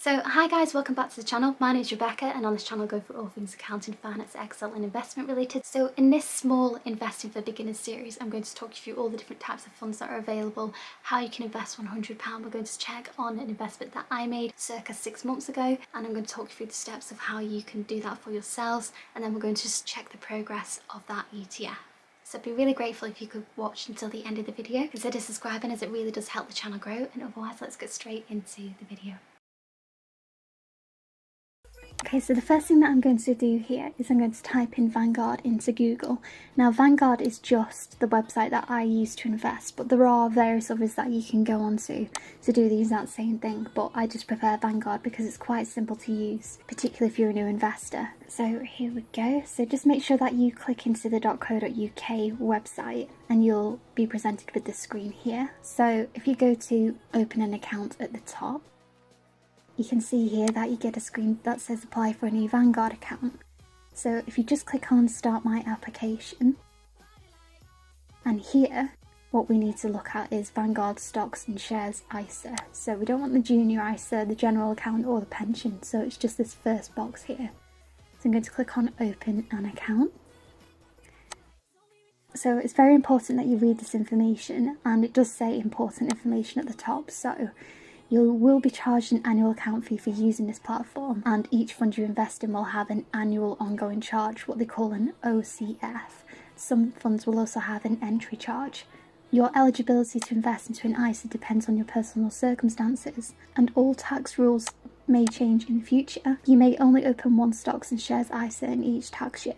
So hi guys, welcome back to the channel. My name is Rebecca and on this channel I go for all things accounting, finance, Excel and investment related. So in this small investing for beginners series, I'm going to talk you through all the different types of funds that are available, how you can invest £100. We're going to check on an investment that I made circa 6 months ago, and I'm going to talk you through the steps of how you can do that for yourselves, and then we're going to just check the progress of that ETF. So I'd be really grateful if you could watch until the end of the video. Consider subscribing as it really does help the channel grow, and otherwise let's get straight into the video. Okay, so the first thing that I'm going to do here is I'm going to type in Vanguard into Google. Now Vanguard is just the website that I use to invest, but there are various others that you can go on to do the exact same thing, but I just prefer Vanguard because it's quite simple to use, particularly if you're a new investor. So here we go. So just make sure that you click into the .co.uk website and you'll be presented with this screen here. So if you go to open an account at the top, you can see here that you get a screen that says apply for a new Vanguard account. So if you just click on start my application, and here what we need to look at is Vanguard Stocks and Shares ISA. So we don't want the junior ISA, the general account or the pension, so it's just this first box here. So I'm going to click on open an account. So it's very important that you read this information, and it does say important information at the top. So you will be charged an annual account fee for using this platform, and each fund you invest in will have an annual ongoing charge, what they call an OCF. Some funds will also have an entry charge. Your eligibility to invest into an ISA depends on your personal circumstances, and all tax rules may change in the future. You may only open one stocks and shares ISA in each tax year.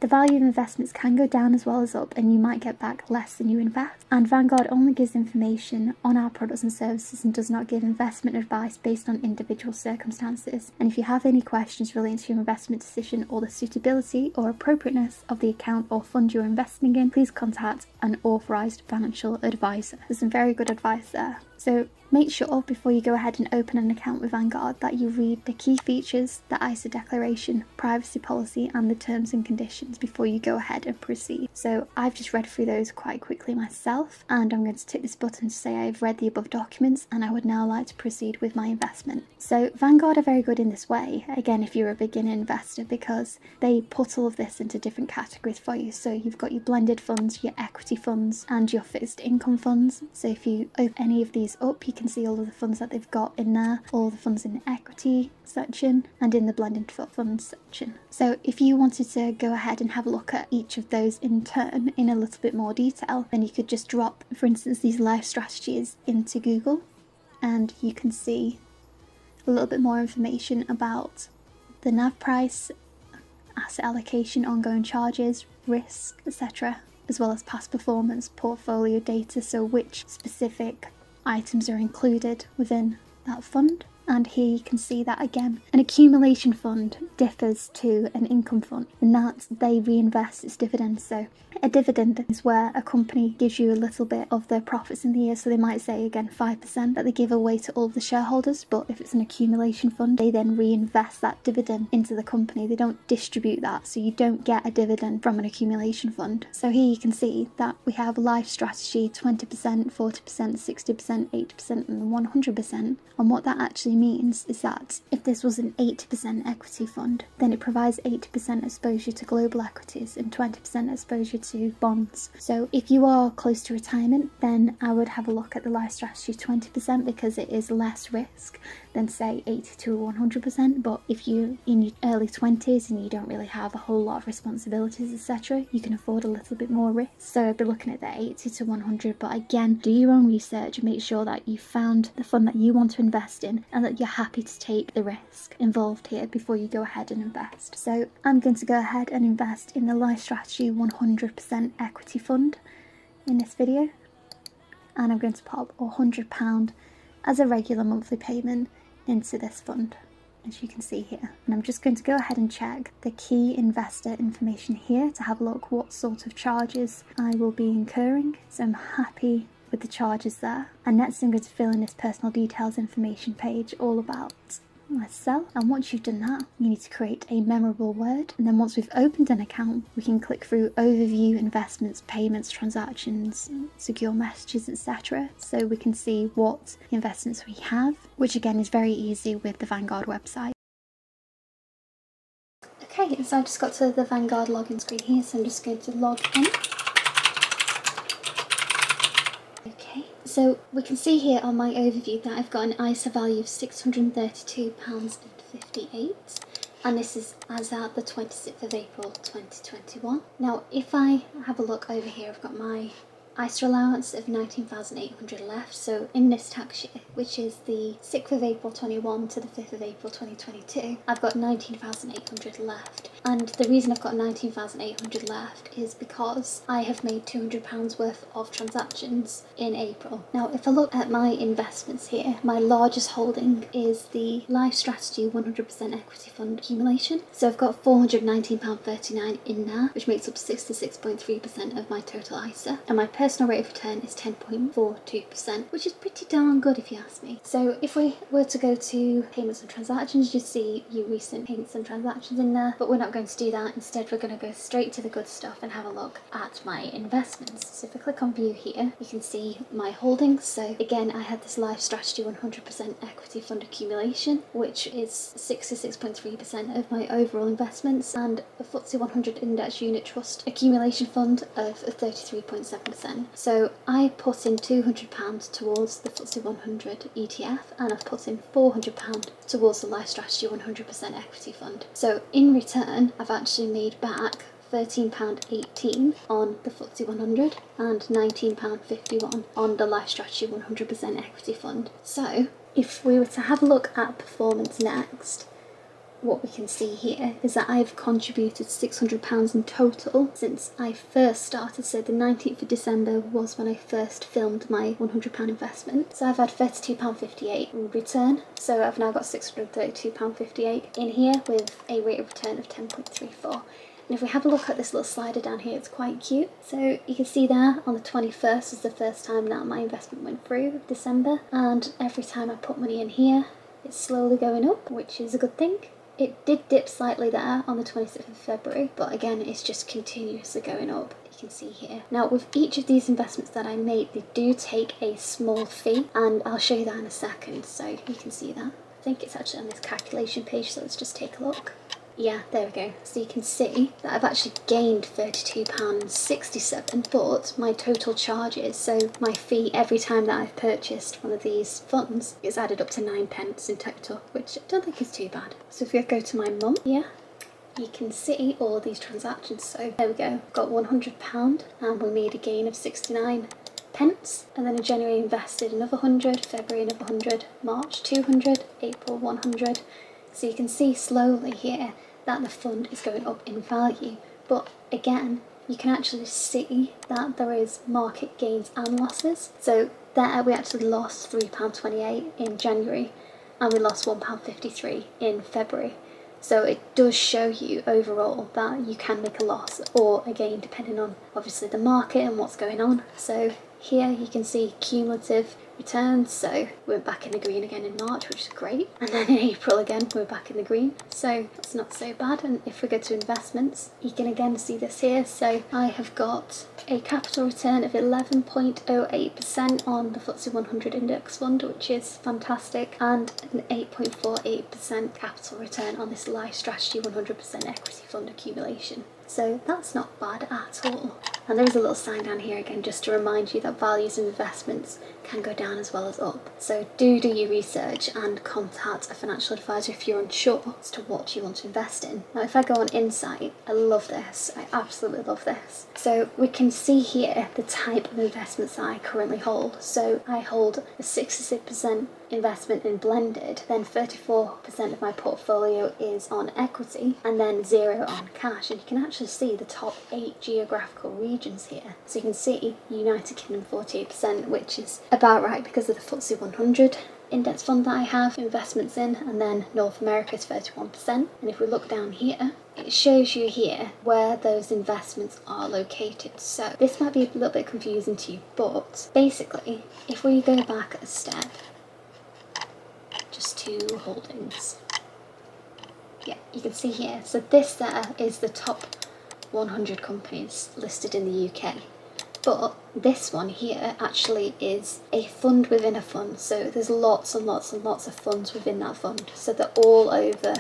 The value of investments can go down as well as up, and you might get back less than you invest. And Vanguard only gives information on our products and services and does not give investment advice based on individual circumstances. And if you have any questions relating to your investment decision or the suitability or appropriateness of the account or fund you're investing in, please contact an authorised financial advisor. There's some very good advice there. So make sure before you go ahead and open an account with Vanguard that you read the key features, the ISA declaration, privacy policy and the terms and conditions before you go ahead and proceed. So I've just read through those quite quickly myself, and I'm going to tick this button to say I've read the above documents and I would now like to proceed with my investment. So Vanguard are very good in this way, again if you're a beginner investor, because they put all of this into different categories for you. So you've got your blended funds, your equity funds and your fixed income funds. So if you open any of these up, you can see all of the funds that they've got in there, all the funds in the equity section and in the blended funds section. So if you wanted to go ahead and have a look at each of those in turn in a little bit more detail, then you could just drop, for instance, these life strategies into Google and you can see a little bit more information about the NAV price, asset allocation, ongoing charges, risk, etc., as well as past performance, portfolio data, so which specific items are included within that fund. And here you can see that again, an accumulation fund differs to an income fund in that they reinvest its dividends. So a dividend is where a company gives you a little bit of their profits in the year, so they might say again 5% that they give away to all of the shareholders, but if it's an accumulation fund they then reinvest that dividend into the company. They don't distribute that, so you don't get a dividend from an accumulation fund. So here you can see that we have life strategy 20%, 40%, 60%, 80% and 100%, and what that actually means is that if this was an 80% equity fund, then it provides 80% exposure to global equities and 20% exposure to bonds. So if you are close to retirement, then I would have a look at the life strategy 20% because it is less risk than say 80 to 100%. But if you're in your early 20s and you don't really have a whole lot of responsibilities, etc., you can afford a little bit more risk. So I'd be looking at the 80 to 100, but again, do your own research and make sure that you found the fund that you want to invest in and that you're happy to take the risk involved here before you go ahead and invest. So I'm going to go ahead and invest in the Life Strategy 100% equity fund in this video, and I'm going to pop £100 as a regular monthly payment into this fund, as you can see here. And I'm just going to go ahead and check the key investor information here to have a look what sort of charges I will be incurring. So I'm happy with the charges there. And next I'm going to fill in this personal details information page all about let's sell. And once you've done that, you need to create a memorable word. And then once we've opened an account, we can click through overview, investments, payments, transactions, secure messages, etc. So we can see what investments we have, which again is very easy with the Vanguard website. Okay, so I just got to the Vanguard login screen here, so I'm just going to log in. Okay, so we can see here on my overview that I've got an ISA value of £632.58, and this is as at the 26th of April 2021. Now, if I have a look over here, I've got my ISA allowance of £19,800 left. So in this tax year, which is the 6th of April 21 to the 5th of April 2022, I've got £19,800 left. And the reason I've got £19,800 left is because I have made £200 worth of transactions in April. Now, if I look at my investments here, my largest holding is the Life Strategy 100% Equity Fund accumulation. So I've got £419.39 in there, which makes up 66.3% of my total ISA. And my personal rate of return is 10.42%, which is pretty darn good if you ask me. So if we were to go to payments and transactions, you see your recent payments and transactions in there, but we're not going to do that. Instead, we're going to go straight to the good stuff and have a look at my investments. So if I click on view here, you can see my holdings. So again, I had this Life Strategy 100% Equity Fund accumulation, which is 66.3% of my overall investments, and a FTSE 100 Index Unit Trust accumulation fund of 33.7%. So I put in £200 towards the FTSE 100 ETF, and I've put in £400 towards the Life Strategy 100% Equity Fund. So in return, I've actually made back £13.18 on the FTSE 100 and £19.51 on the Life Strategy 100% Equity Fund. So if we were to have a look at performance next, what we can see here is that I've contributed £600 in total since I first started. So the 19th of December was when I first filmed my £100 investment. So I've had £32.58 in return. So I've now got £632.58 in here with a rate of return of 10.34. And if we have a look at this little slider down here, it's quite cute. So you can see there on the 21st is the first time that my investment went through of December. And every time I put money in here, it's slowly going up, which is a good thing. It did dip slightly there on the 26th of February, but again, it's just continuously going up. You can see here. Now, with each of these investments that I made, they do take a small fee, and I'll show you that in a second, so you can see that. I think it's actually on this calculation page, so let's just take a look. Yeah, there we go. So you can see that I've actually gained £32.67, but my total charges, so my fee every time that I've purchased one of these funds, is added up to 9p in total, which I don't think is too bad. So if we go to my mum here, you can see all of these transactions. So there we go, got £100 and we made a gain of 69p. And then in January invested another 100, February another 100, March 200, April 100. So you can see slowly here that the fund is going up in value. But again, you can actually see that there is market gains and losses. So there we actually lost £3.28 in January and we lost £1.53 in February. So it does show you overall that you can make a loss or a gain depending on obviously the market and what's going on. So here you can see cumulative returns, so we're back in the green again in March, which is great, and then in April again we're back in the green, so that's not so bad. And if we go to investments, you can again see this here. So I have got a capital return of 11.08% on the FTSE 100 index fund, which is fantastic, and an 8.48% capital return on this Life Strategy 100% equity fund accumulation. So that's not bad at all. And there is a little sign down here again just to remind you that values of investments can go down as well as up. So do your research and contact a financial advisor if you're unsure as to what you want to invest in. Now if I go on Insight, I love this. I absolutely love this. So we can see here the type of investments that I currently hold. So I hold a 66% investment in blended, then 34% of my portfolio is on equity, and then 0 on cash. And you can actually see the top 8 geographical regions here. So you can see United Kingdom 48%, which is about right because of the FTSE 100 index fund that I have investments in, and then North America is 31%. And if we look down here, it shows you here where those investments are located. So this might be a little bit confusing to you, but basically if we go back a step, just 2 holdings. Yeah, you can see here. So this there is the top 100 companies listed in the UK. But this one here actually is a fund within a fund. So there's lots and lots and lots of funds within that fund. So they're all over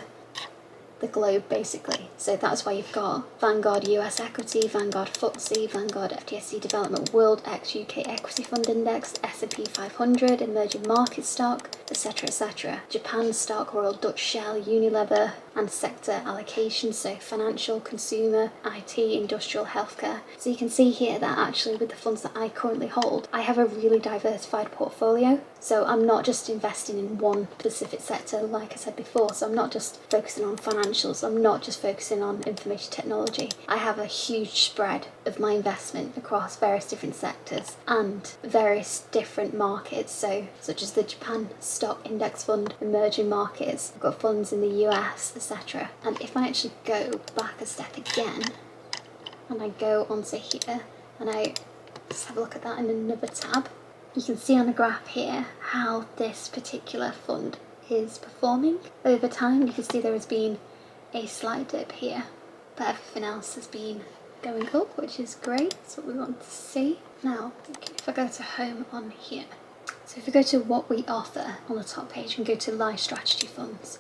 the globe basically. So that's why you've got Vanguard US Equity, Vanguard FTSE, Vanguard FTSE Development World X UK Equity Fund Index, S&P 500, Emerging Market Stock, etc, etc. Japan Stock, Royal Dutch Shell, Unilever, and sector allocation, so financial, consumer, IT, industrial, healthcare. So you can see here that actually with the funds that I currently hold, I have a really diversified portfolio. So I'm not just investing in one specific sector, like I said before. So I'm not just focusing on financials, I'm not just focusing on information technology. I have a huge spread of my investment across various different sectors and various different markets, so such as the Japan Stock Index Fund, emerging markets, I've got funds in the US, etc. And if I actually go back a step again, and I go onto here, and I just have a look at that in another tab, you can see on the graph here how this particular fund is performing over time. You can see there has been a slight dip here, but everything else has been going up, which is great. That's what we want to see. Now, if I go to home on here, so if we go to what we offer on the top page and go to life strategy funds,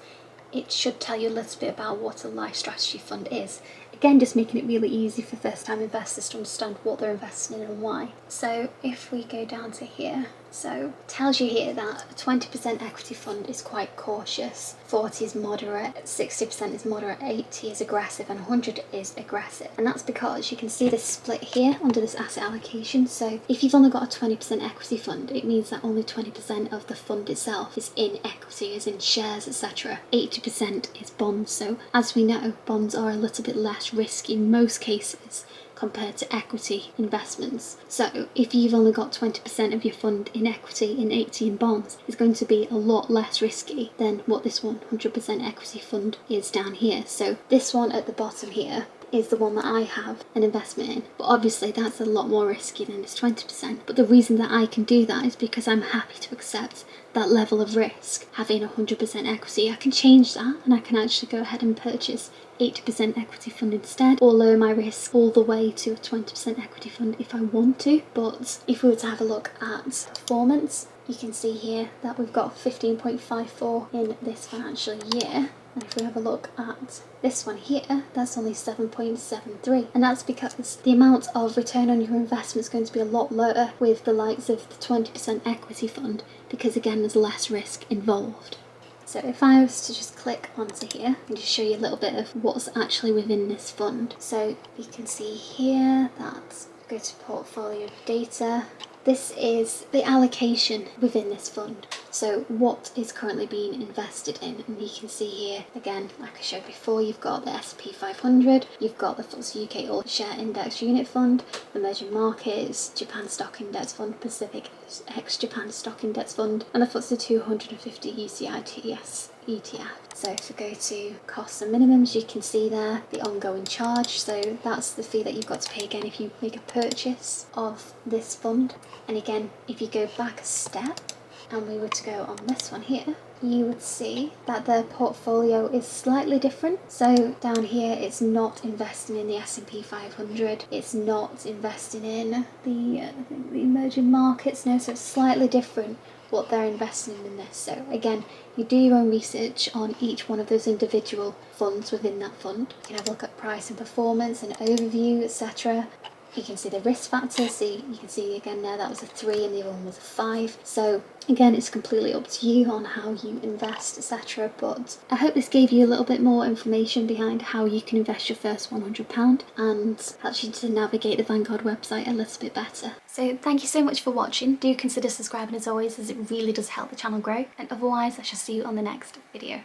it should tell you a little bit about what a life strategy fund is. Again, just making it really easy for first-time investors to understand what they're investing in and why. So if we go down to here, so it tells you here that a 20% equity fund is quite cautious, 40 is moderate, 60% is moderate, 80 is aggressive, and 100 is aggressive. And that's because you can see this split here under this asset allocation. So if you've only got a 20% equity fund, it means that only 20% of the fund itself is in equity, as in shares, etc. 80% is bonds. So as we know, bonds are a little bit less risky in most cases compared to equity investments. So if you've only got 20% of your fund in equity and 80 in bonds, it's going to be a lot less risky than what this 100% equity fund is down here. So this one at the bottom here is the one that I have an investment in, but obviously that's a lot more risky than this 20%. But the reason that I can do that is because I'm happy to accept that level of risk, having 100% equity. I can change that and I can actually go ahead and purchase 80% equity fund instead, or lower my risk all the way to a 20% equity fund if I want to. But if we were to have a look at performance, you can see here that we've got 15.54 in this financial year. And if we have a look at this one here, that's only 7.73. And that's because the amount of return on your investment is going to be a lot lower with the likes of the 20% equity fund, because again, there's less risk involved. So if I was to just click onto here and just show you a little bit of what's actually within this fund. So you can see here that, go to portfolio data, this is the allocation within this fund. So what is currently being invested in, and you can see here, again, like I showed before, you've got the S&P 500, you've got the FTSE UK All Share Index Unit Fund, Emerging Markets, Japan Stock Index Fund, Pacific Japan Stock Index Fund, and the FTSE 250 UCITS ETF. So if we go to costs and minimums, you can see there the ongoing charge. So that's the fee that you've got to pay again if you make a purchase of this fund. And again, if you go back a step and we were to go on this one here, you would see that the portfolio is slightly different. So down here, it's not investing in the S&P 500, it's not investing in the emerging markets, no, so it's slightly different what they're investing in this. So again, you do your own research on each one of those individual funds within that fund. You can have a look at price and performance and overview, etc. You can see the risk factor, so you can see again there that was a 3 and the other one was a 5. So again, it's completely up to you on how you invest, etc. But I hope this gave you a little bit more information behind how you can invest your first £100 and helps you to navigate the Vanguard website a little bit better. So thank you so much for watching. Do consider subscribing as always, as it really does help the channel grow. And otherwise, I shall see you on the next video.